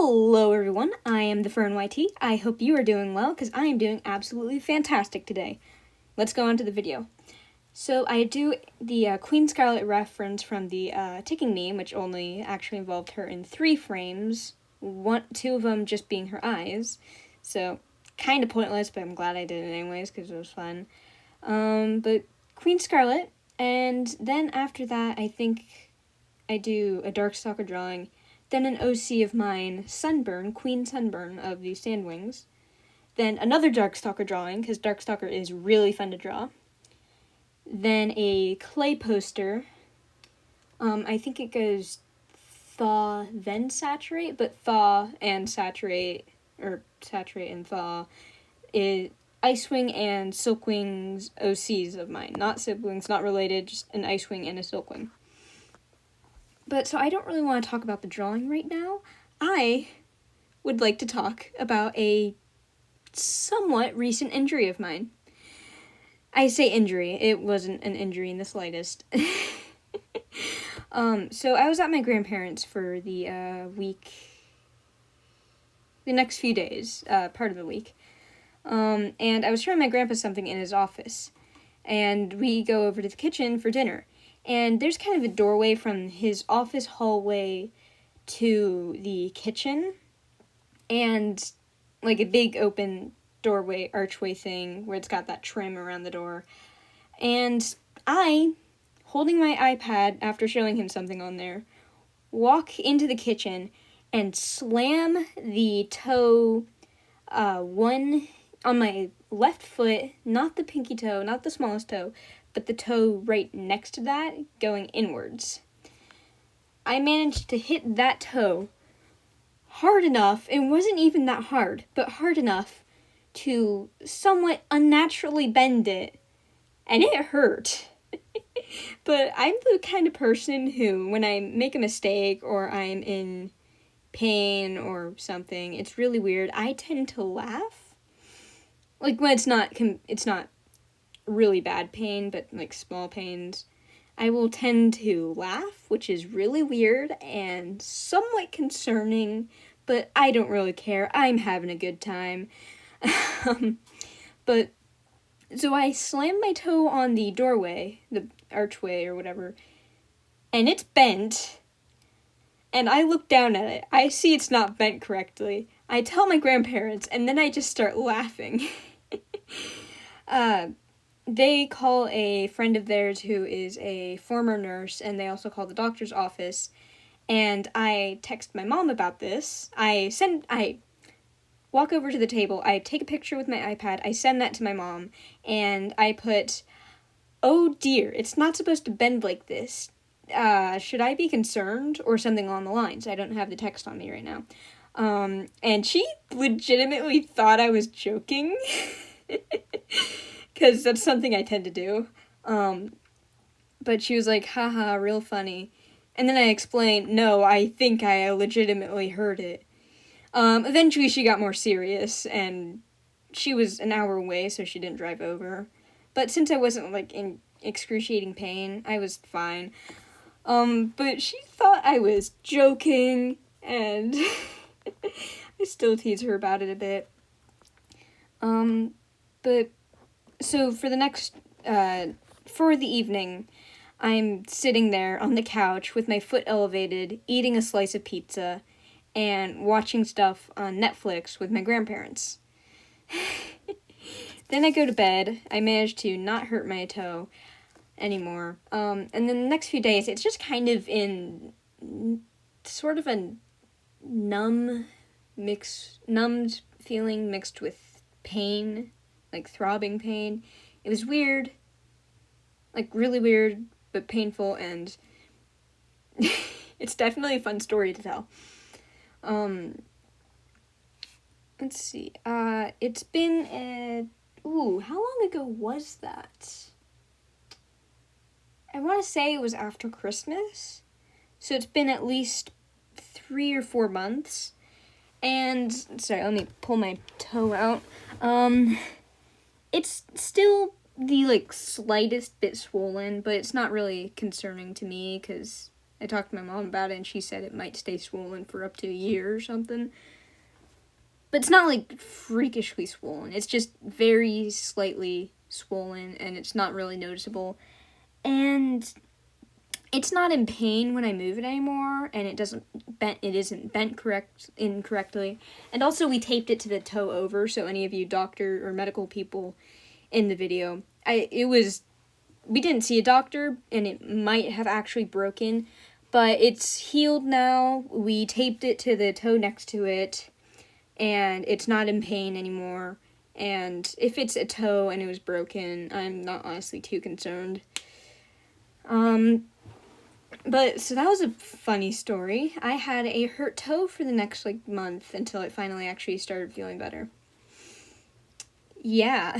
Hello everyone, I am the Fern YT. I hope you are doing well, because I am doing absolutely fantastic today. Let's go on to the video. So I do the Queen Scarlet reference from the ticking meme, which only actually involved her in 3 frames, two of them just being her eyes. So, kind of pointless, but I'm glad I did it anyways, because it was fun. But Queen Scarlet, and then after that, I think I do a Darkstalker drawing, then an OC of mine, Sunburn, Queen Sunburn of the Sandwings, then another Darkstalker drawing, because Darkstalker is really fun to draw, then a clay poster. I think it goes thaw, then saturate, but thaw and saturate, or saturate and thaw, is Icewing and Silkwing's OCs of mine. Not siblings, not related, just an Icewing and a Silkwing. But so I don't really want to talk about the drawing right now. I would like to talk about a somewhat recent injury of mine. I say injury, it wasn't an injury in the slightest. So I was at my grandparents' for the next few days, part of the week. And I was showing my grandpa something in his office. And we go over to the kitchen for dinner. And there's kind of a doorway from his office hallway to the kitchen. And like a big open doorway, archway thing where it's got that trim around the door. And I, holding my iPad after showing him something on there, walk into the kitchen and slam the toe, one on my left foot, not the pinky toe, not the smallest toe, but the toe right next to that, going inwards. I managed to hit that toe hard enough, it wasn't even that hard, but hard enough to somewhat unnaturally bend it, and it hurt. But I'm the kind of person who, when I make a mistake or I'm in pain or something, it's really weird, I tend to laugh. Like when it's not really bad pain, but like small pains, I will tend to laugh, which is really weird and somewhat concerning, but I don't really care. I'm having a good time. But so I slammed my toe on the doorway, the archway or whatever, and it's bent. And I look down at it. I see it's not bent correctly. I tell my grandparents, and then I just start laughing. They call a friend of theirs who is a former nurse, and they also call the doctor's office, and I text my mom about this. I walk over to the table, I take a picture with my iPad, I send that to my mom, and I put, "Oh dear, it's not supposed to bend like this. Should I be concerned?" or something along the lines. I don't have the text on me right now. And she legitimately thought I was joking. Because that's something I tend to do. But she was like, haha, real funny. And then I explained, no, I think I legitimately heard it. Eventually she got more serious, and she was an hour away, so she didn't drive over. But since I wasn't, like, in excruciating pain, I was fine. But she thought I was joking, and I still tease her about it a bit. But so for the next, for the evening, I'm sitting there on the couch with my foot elevated, eating a slice of pizza, and watching stuff on Netflix with my grandparents. Then I go to bed. I manage to not hurt my toe anymore. And then the next few days, it's just kind of in sort of a numbed feeling mixed with pain, like throbbing pain. It was weird, like really weird, but painful, and it's definitely a fun story to tell. Let's see, it's been, how long ago was that? I want to say it was after Christmas, so it's been at least 3 or 4 months, and, sorry, let me pull my toe out. It's still the, like, slightest bit swollen, but it's not really concerning to me, because I talked to my mom about it, and she said it might stay swollen for up to a year or something. But it's not, like, freakishly swollen. It's just very slightly swollen, and it's not really noticeable. And it's not in pain when I move it anymore, and it isn't bent incorrectly. And also, we taped it to the toe over, so any of you doctor or medical people in the video, we didn't see a doctor, and it might have actually broken, but it's healed now. We taped it to the toe next to it, and it's not in pain anymore. And if it's a toe and it was broken, I'm not honestly too concerned. But, so that was a funny story. I had a hurt toe for the next, month until it finally actually started feeling better. Yeah.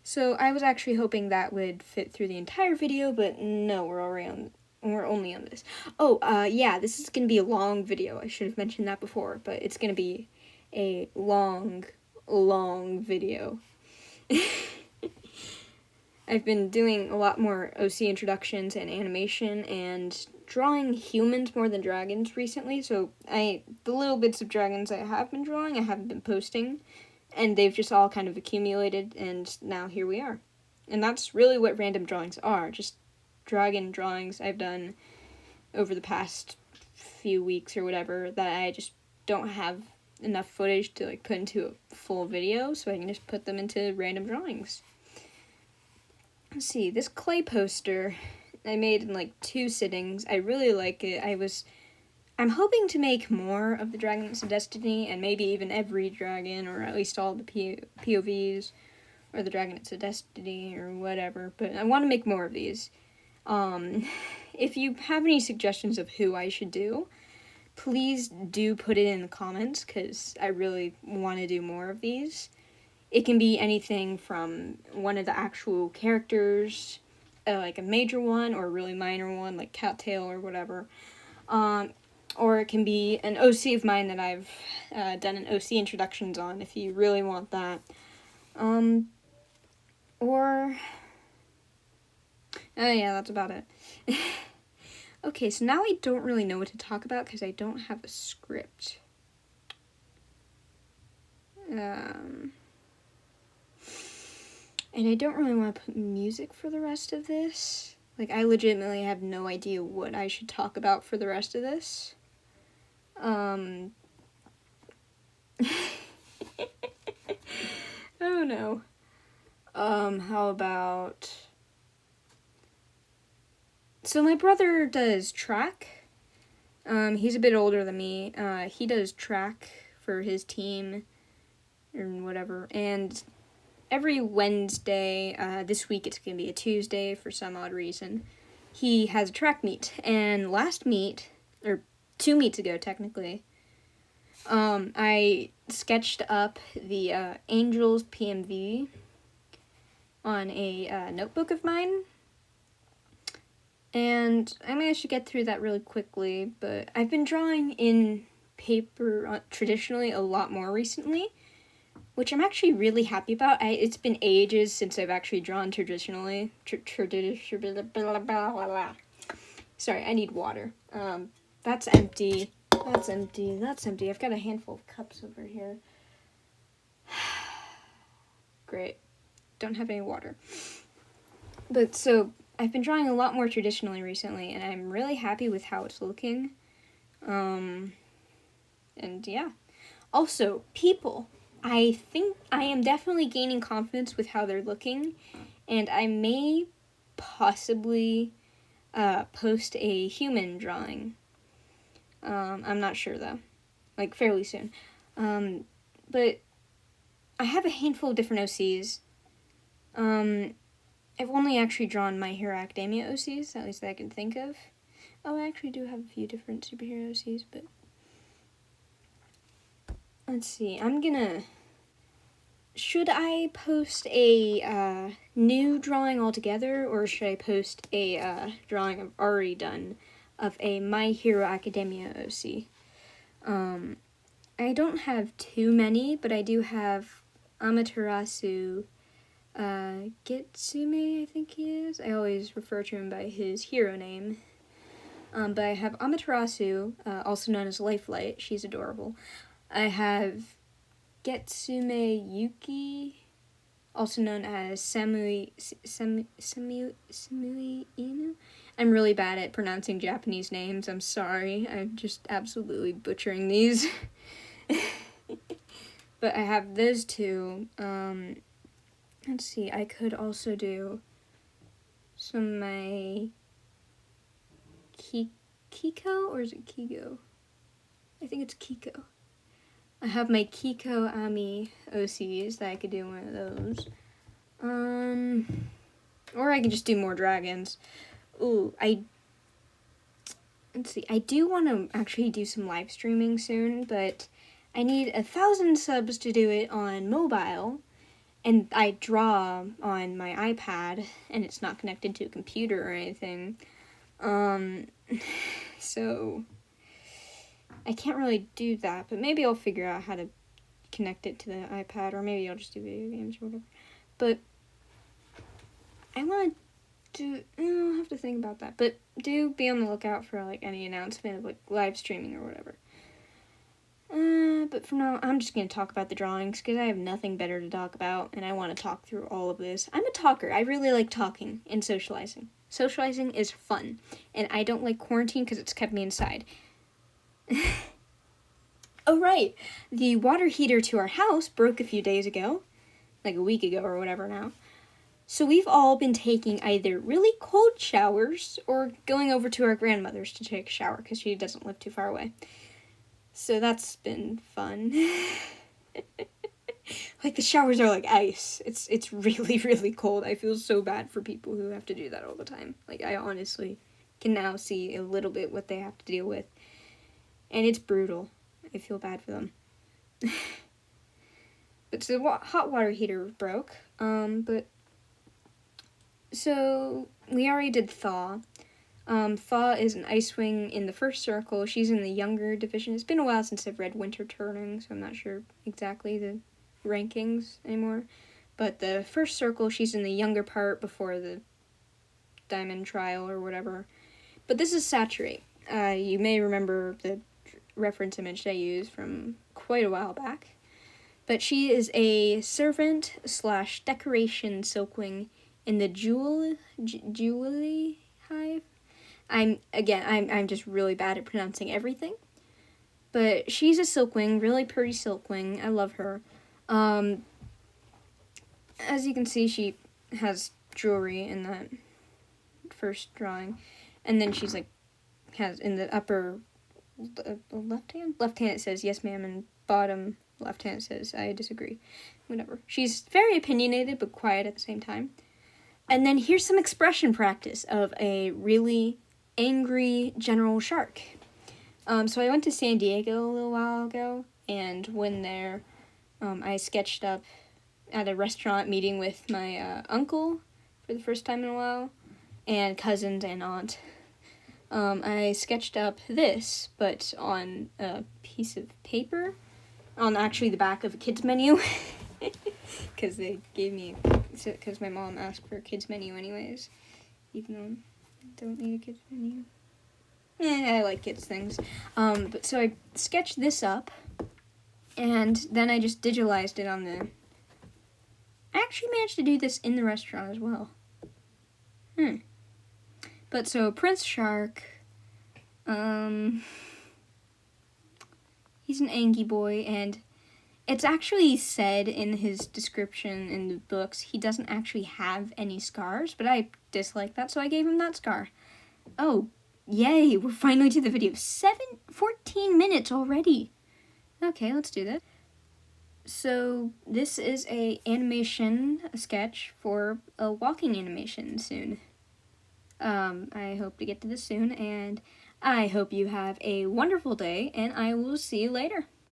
So, I was actually hoping that would fit through the entire video, but no, we're only on this. Oh, yeah, this is gonna be a long video. I should have mentioned that before, but it's gonna be a long video. I've been doing a lot more OC introductions and animation and drawing humans more than dragons recently, so the little bits of dragons I have been drawing, I haven't been posting, and they've just all kind of accumulated, and now here we are. And that's really what random drawings are, just dragon drawings I've done over the past few weeks or whatever that I just don't have enough footage to put into a full video, so I can just put them into random drawings. Let's see, this clay poster I made in 2 sittings. I really like it. I'm hoping to make more of the Dragons of Destiny, and maybe even every dragon, or at least all the POVs, or the Dragons of Destiny, or whatever, but I want to make more of these. If you have any suggestions of who I should do, please do put it in the comments, because I really want to do more of these. It can be anything from one of the actual characters, like a major one, or a really minor one, like Cattail or whatever. Or it can be an OC of mine that I've done an OC introductions on, if you really want that. Oh yeah, that's about it. Okay, so now I don't really know what to talk about because I don't have a script. And I don't really want to put music for the rest of this. I legitimately have no idea what I should talk about for the rest of this. Oh no. How about... So my brother does track. He's a bit older than me. He does track for his team and whatever. And every Wednesday, this week it's going to be a Tuesday for some odd reason, he has a track meet. And last meet, or 2 meets ago technically, I sketched up the Angels PMV on a notebook of mine. And I managed to get through that really quickly, but I've been drawing in paper traditionally a lot more recently, which I'm actually really happy about. It's been ages since I've actually drawn traditionally. Sorry, I need water. That's empty. That's empty. That's empty. I've got a handful of cups over here. Great. Don't have any water. But so, I've been drawing a lot more traditionally recently, and I'm really happy with how it's looking. And yeah. Also, people. I think I am definitely gaining confidence with how they're looking, and I may possibly post a human drawing. I'm not sure though, fairly soon. But I have a handful of different OCs. I've only actually drawn My Hero Academia OCs, at least that I can think of. Oh, I actually do have a few different superhero OCs, but let's see. Should I post a new drawing altogether, or should I post a drawing I've already done of a My Hero Academia OC? I don't have too many, but I do have Amaterasu Gitsume, I think he is. I always refer to him by his hero name. But I have Amaterasu, also known as Lifelight. She's adorable. I have Getsume Yuki, also known as Samui Inu. I'm really bad at pronouncing Japanese names. I'm sorry. I'm just absolutely butchering these. But I have those two. Let's see. I could also do some of my Kiko, or is it Kigo? I think it's Kiko. I have my Kiko Ami OCs that I could do one of those. Or I can just do more dragons. Ooh, let's see. I do want to actually do some live streaming soon, but I need 1,000 subs to do it on mobile. And I draw on my iPad, and it's not connected to a computer or anything. So I can't really do that, but maybe I'll figure out how to connect it to the iPad, or maybe I'll just do video games or whatever. But I want to I'll have to think about that. But do be on the lookout for like any announcement of like live streaming or whatever. But for now, I'm just going to talk about the drawings because I have nothing better to talk about, and I want to talk through all of this. I'm a talker. I really like talking and socializing. Socializing is fun, and I don't like quarantine because it's kept me inside. Oh, right. The water heater to our house broke a few days ago, like a week ago or whatever now. So we've all been taking either really cold showers or going over to our grandmother's to take a shower because she doesn't live too far away. So that's been fun. Like, the showers are like ice. It's really, really cold. I feel so bad for people who have to do that all the time. Like, I honestly can now see a little bit what they have to deal with. And it's brutal. I feel bad for them. But so the hot water heater broke. But so we already did Thaw. Thaw is an Icewing in the first circle. She's in the younger division. It's been a while since I've read Winter Turning, so I'm not sure exactly the rankings anymore. But the first circle, she's in the younger part before the Diamond Trial or whatever. But this is Saturate. You may remember the reference image I used from quite a while back. But she is a servant / decoration Silkwing in the Jewelry Hive. I'm just really bad at pronouncing everything. But she's a Silkwing, really pretty Silkwing. I love her. As you can see, she has jewelry in that first drawing. And then she's like, has in the upper left hand it says yes ma'am, and bottom left hand says I disagree. Whatever. She's very opinionated but quiet at the same time. And then here's some expression practice of a really angry General Shark. So I went to San Diego a little while ago, and when there, I sketched up at a restaurant meeting with my uncle for the first time in a while, and cousins and aunt. I sketched up this, but on a piece of paper, on actually the back of a kids menu, because they gave me, because my mom asked for a kids menu anyways, even though don't need a kids menu. I like kids things. But so I sketched this up, and then I just digitalized it on the... I actually managed to do this in the restaurant as well. But so Prince Shark, he's an Angie boy, and it's actually said in his description in the books he doesn't actually have any scars, but I dislike that, so I gave him that scar. Oh, yay, we're finally to the video. 14 minutes already. Okay, let's do this. So this is a sketch for a walking animation soon. I hope to get to this soon, and I hope you have a wonderful day, and I will see you later.